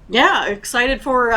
Yeah, excited for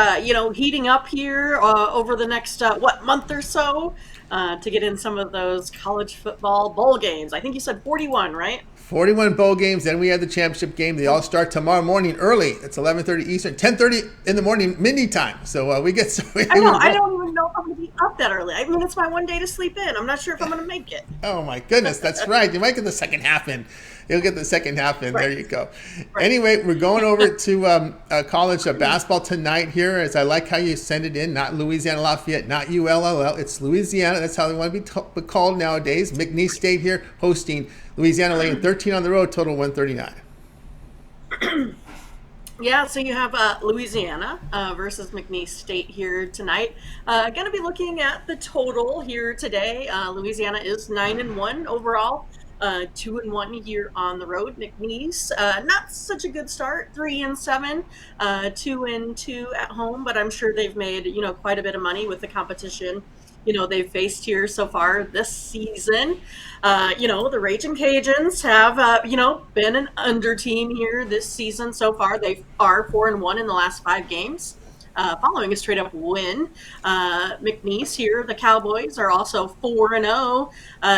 heating up here over the next month or so to get in some of those college football bowl games. I think you said 41, right? 41 bowl games, then we have the championship game. They all start tomorrow morning early. It's 11:30 Eastern, 10:30 in the morning, Mindy time. So we get so I know. we're I going. don't even know if I'm going to be up that early. I mean, it's my one day to sleep in. I'm not sure if I'm going to make it. Oh my goodness, that's right. You might get the second half in. You'll get the second half in. Right, There you go. right. Anyway, we're going over to college basketball tonight here. As I like how you send it in, not Louisiana Lafayette, not ULL. It's Louisiana. That's how they want to be called nowadays. McNeese State here hosting Louisiana, laying 13 on the road, total 139. Yeah, so you have Louisiana versus McNeese State here tonight. Going to be looking at the total here today. Louisiana is 9-1 overall, 2-1 here on the road. McNeese, not such a good start, 3-7, 2-2 at home, but I'm sure they've made quite a bit of money with the competition they've faced here so far this season. The Raging Cajuns have been an under team here this season so far. They are 4-1 in the last 5 games. Following a straight up win. McNeese here, the Cowboys, are also 4-0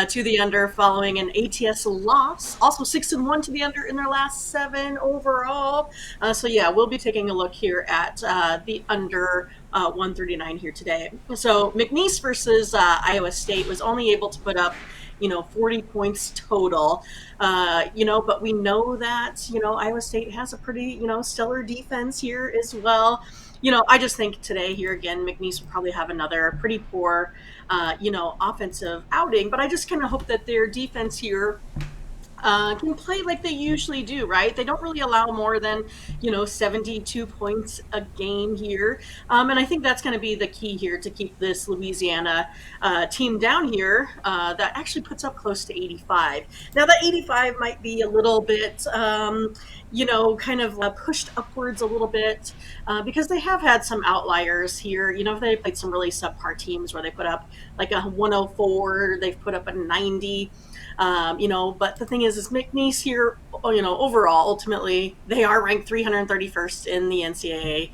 to the under following an ATS loss. Also 6-1 to the under in their last 7 overall. So, yeah, we'll be taking a look here at the under 139 here today. So, McNeese versus Iowa State was only able to put up 40 points total. But we know that, Iowa State has a pretty, stellar defense here as well. I just think today here again, McNeese will probably have another pretty poor, offensive outing. But I just kind of hope that their defense here can play like they usually do, right? They don't really allow more than 72 points a game here, and I think that's going to be the key here to keep this Louisiana team down here that actually puts up close to 85. Now that 85 might be a little bit. Kind of pushed upwards a little bit because they have had some outliers here. They played some really subpar teams where they put up like a 104, they've put up a 90. But the thing is McNeese here, overall, ultimately, they are ranked 331st in the NCAA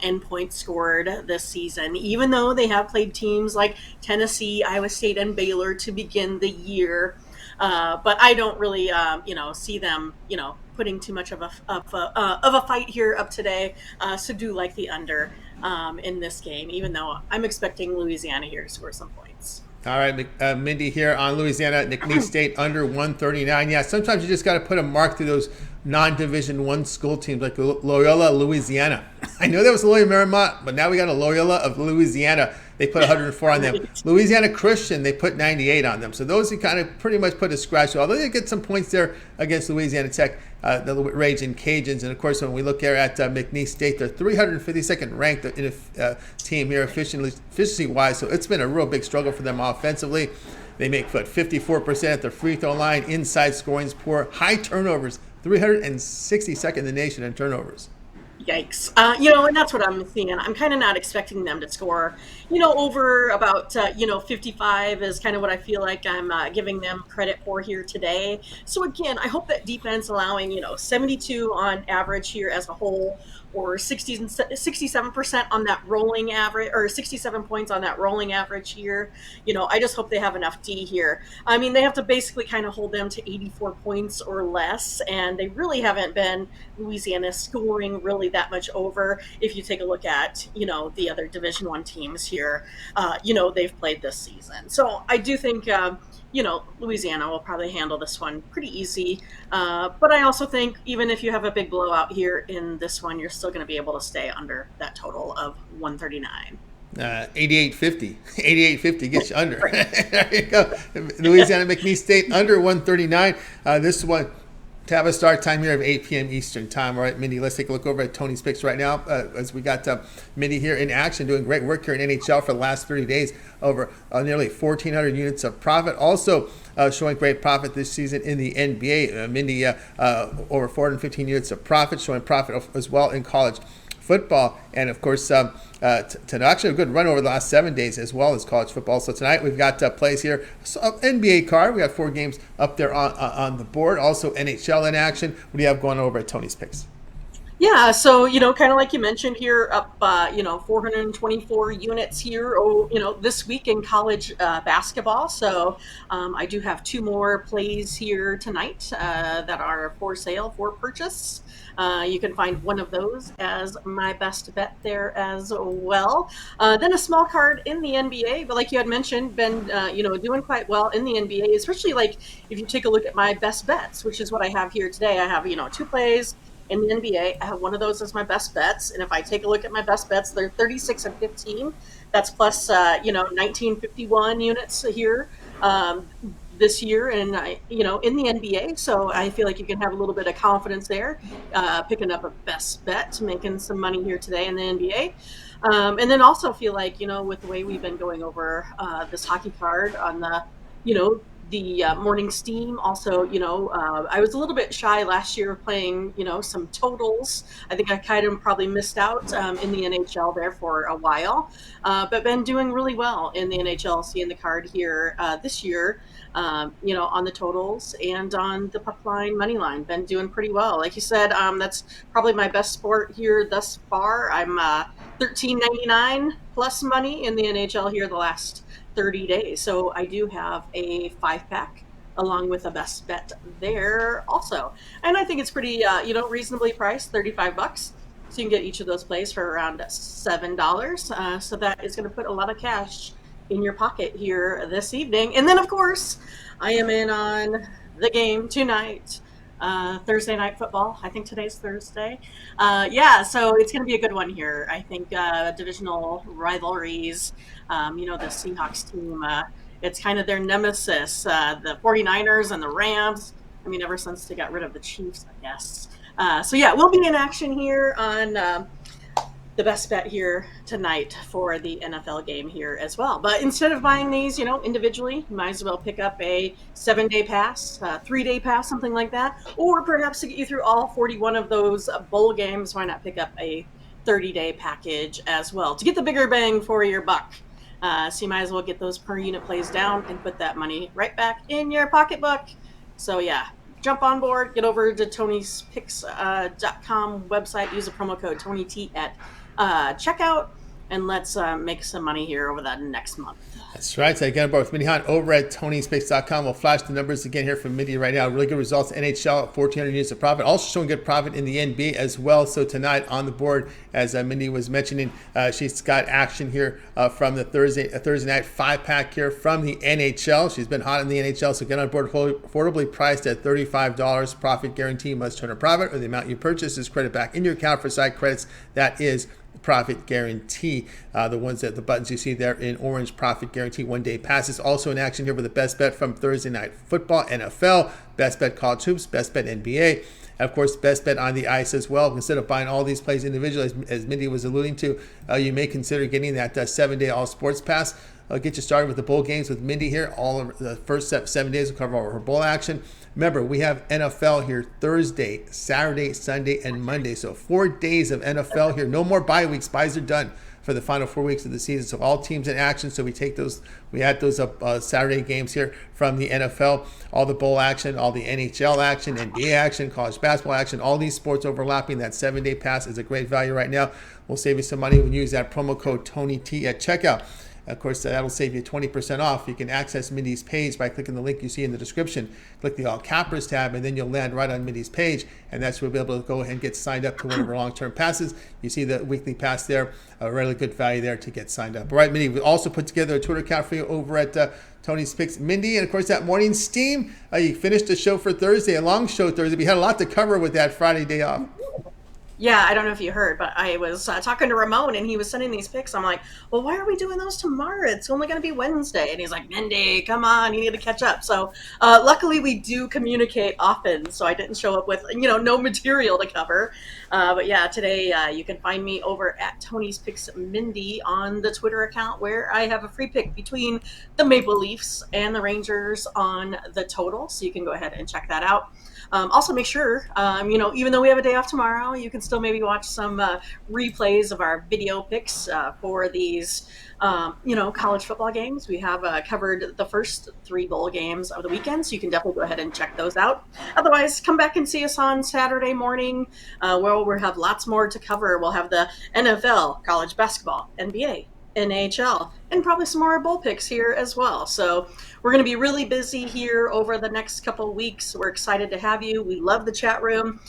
in points scored this season, even though they have played teams like Tennessee, Iowa State, and Baylor to begin the year. But I don't really, see them, putting too much of a fight here up today. So do like the under in this game, even though I'm expecting Louisiana here to score some points. All right, Mindy here on Louisiana, McNeese State under 139. Yeah, sometimes you just got to put a mark through those non-Division One school teams like Loyola, Louisiana. I know that was Loyola Marymount, but now we got a Loyola of Louisiana. They put 104 on them. Louisiana Christian, they put 98 on them. So those you kind of pretty much put a scratch. Although they get some points there against Louisiana Tech, the Raging Cajuns. And of course, when we look here at McNeese State, they're 352nd ranked in a team here efficiency-wise. So it's been a real big struggle for them offensively. They make 54% at the free throw line. Inside scoring is poor. High turnovers, 362nd in the nation in turnovers. Yikes. And that's what I'm seeing. I'm kind of not expecting them to score, over about, 55 is kind of what I feel like I'm giving them credit for here today. So again, I hope that defense allowing, 72 on average here as a whole, or 67% on that rolling average, or 67 points on that rolling average here. I just hope they have enough D here. I mean, they have to basically kind of hold them to 84 points or less, and they really haven't been Louisiana scoring really that much over. If you take a look at, the other Division One teams here, they've played this season. So I do think, Louisiana will probably handle this one pretty easy. But I also think even if you have a big blowout here in this one, you're still going to be able to stay under that total of 139. 88.50. 88.50 gets you under. Right. There you go. Louisiana McNeese State under 139. This one to have a start time here of 8 p.m. Eastern time. All right, Mindy, let's take a look over at Tony's picks right now as we got Mindy here in action, doing great work here in NHL for the last 30 days, over nearly 1,400 units of profit. Also showing great profit this season in the NBA. Mindy, over 415 units of profit, showing profit as well in college football, and of course to actually a good run over the last 7 days as well as college football. So tonight we've got plays here. So, NBA card, we got 4 games up there on the board. Also NHL in action. What do you have going over at Tony's Picks? Yeah, so kind of like you mentioned here, up 424 units here. Oh, this week in college basketball. So I do have two more plays here tonight that are for sale for purchase. You can find one of those as my best bet there as well. Then a small card in the NBA, but like you had mentioned, been doing quite well in the NBA, especially like if you take a look at my best bets, which is what I have here today. I have two plays in the NBA. I have one of those as my best bets. And if I take a look at my best bets, they're 36 and 15. That's plus, 1951 units here this year and, in the NBA. So I feel like you can have a little bit of confidence there, picking up a best bet, making some money here today in the NBA. And then also feel like, with the way we've been going over this hockey card on you know, the morning steam. Also, I was a little bit shy last year playing, some totals. I think I kind of probably missed out in the NHL there for a while, but been doing really well in the NHL, seeing the card here this year, on the totals and on the puck line, money line. Been doing pretty well. Like you said, that's probably my best sport here thus far. I'm 13.99 plus money in the NHL here the last 30 days. So I do have a 5 pack along with a best bet there also. And I think it's pretty, reasonably priced, 35 bucks. So you can get each of those plays for around $7. So that is going to put a lot of cash in your pocket here this evening. And then, of course, I am in on the game tonight. Thursday night football. I think today's Thursday. Yeah, so it's going to be a good one here. I think divisional rivalries, the Seahawks team, it's kind of their nemesis, the 49ers and the Rams. I mean, ever since they got rid of the Chiefs, I guess. So, yeah, we'll be in action here on the best bet here tonight for the NFL game here as well. But instead of buying these, individually, you might as well pick up a 7-day pass, 3-day pass, something like that. Or perhaps to get you through all 41 of those bowl games, why not pick up a 30-day package as well to get the bigger bang for your buck? So you might as well get those per unit plays down and put that money right back in your pocketbook. So yeah, jump on board, get over to Tony'sPicks.com website, use the promo code TonyT at checkout, and let's make some money here over the next month. That's right. So again, with Mindy Hahne over at Tony'sPicks.com. We'll flash the numbers again here from Mindy right now. Really good results. NHL at 1,400 units of profit. Also showing good profit in the NBA as well. So tonight on the board, as Mindy was mentioning, she's got action here from the Thursday night 5-pack here from the NHL. She's been hot in the NHL. So get on board, affordably priced at $35. Profit guarantee, must turn a profit, or the amount you purchase is credit back in your account for side credits. That is profit guarantee. The buttons you see there in orange, profit guarantee 1-day passes. Also in action here with the best bet from Thursday night football, NFL, best bet college hoops, best bet NBA, and of course best bet on the ice as well. Instead of buying all these plays individually, as Mindy was alluding to, you may consider getting that 7-day all sports pass. I'll get you started with the bowl games with Mindy here. All of the first 7 days will cover all of her bowl action. Remember, we have NFL here Thursday, Saturday, Sunday, and Monday. So 4 days of NFL here. No more bye weeks. Byes are done for the final 4 weeks of the season. So all teams in action. So we add those up Saturday games here from the NFL, all the bowl action, all the NHL action, NBA action, college basketball action, all these sports overlapping. That 7-day pass is a great value right now. We'll save you some money when you use that promo code TonyT at checkout. Of course, that'll save you 20% off. You can access Mindy's page by clicking the link you see in the description. Click the All Cappers tab, and then you'll land right on Mindy's page, and that's where you'll be able to go ahead and get signed up to one of our long-term passes. You see the weekly pass there, a really good value there to get signed up. All right, Mindy, we also put together a Twitter account for you over at Tony's Picks. Mindy, and of course, that morning steam, you finished the show for Thursday, a long show Thursday. We had a lot to cover with that Friday day off. Yeah, I don't know if you heard, but I was talking to Ramon, and he was sending these pics. I'm like, well, why are we doing those tomorrow? It's only going to be Wednesday. And he's like, Mindy, come on, you need to catch up. So luckily, we do communicate often, so I didn't show up with, no material to cover. But yeah, today you can find me over at Tony's Picks Mindy on the Twitter account, where I have a free pick between the Maple Leafs and the Rangers on the total. So you can go ahead and check that out. Also, make sure, even though we have a day off tomorrow, you can still maybe watch some replays of our video picks for these, college football games. We have covered the first three bowl games of the weekend, so you can definitely go ahead and check those out. Otherwise, come back and see us on Saturday morning, where we'll have lots more to cover. We'll have the NFL, college basketball, NBA, NHL, and probably some more bowl picks here as well. So we're going to be really busy here over the next couple of weeks. We're excited to have you. We love the chat room.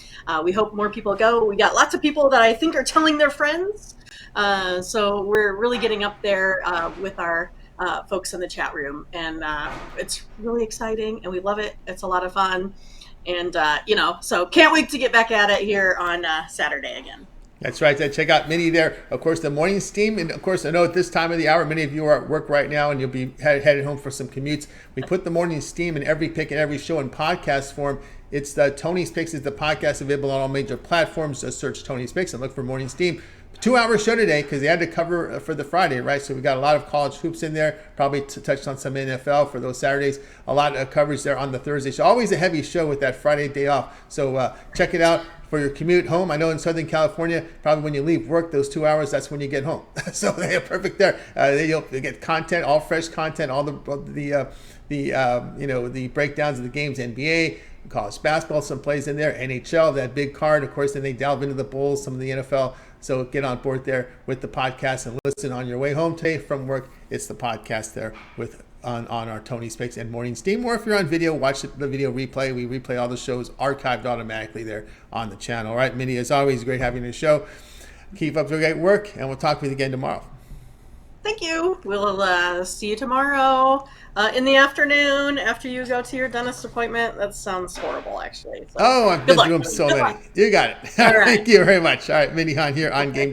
We hope more people go. We got lots of people that I think are telling their friends. So we're really getting up there with our folks in the chat room. And it's really exciting, and we love it. It's a lot of fun. And, so can't wait to get back at it here on Saturday again. That's right. So check out Mindy there. Of course, the morning steam. And of course, I know at this time of the hour, many of you are at work right now and you'll be headed home for some commutes. We put the morning steam in every pick and every show in podcast form. It's the Tony's Picks is the podcast available on all major platforms. Just search Tony's Picks and look for morning steam. 2-hour show today because they had to cover for the Friday, right? So we got a lot of college hoops in there. Probably touched on some NFL for those Saturdays. A lot of coverage there on the Thursday. So always a heavy show with that Friday day off. So check it out for your commute home. I know in Southern California, probably when you leave work, those 2 hours, that's when you get home. So they're perfect there. You'll get content, all fresh content, all the breakdowns of the games, NBA, college basketball, some plays in there, NHL, that big card. Of course, then they delve into the Bulls, some of the NFL. So get on board there with the podcast and listen on your way home today from work. It's the podcast there with on our Tony's Picks and Morning Steam. Or if you're on video, watch the video replay. We replay all the shows archived automatically there on the channel. All right, Mindy, as always, great having you on the show. Keep up the great work, and we'll talk with you again tomorrow. Thank you. We'll see you tomorrow in the afternoon after you go to your dentist appointment. That sounds horrible, actually. So, I've been doing so many. You got it. All right. Thank you very much. All right, Mindy Hahne here on Game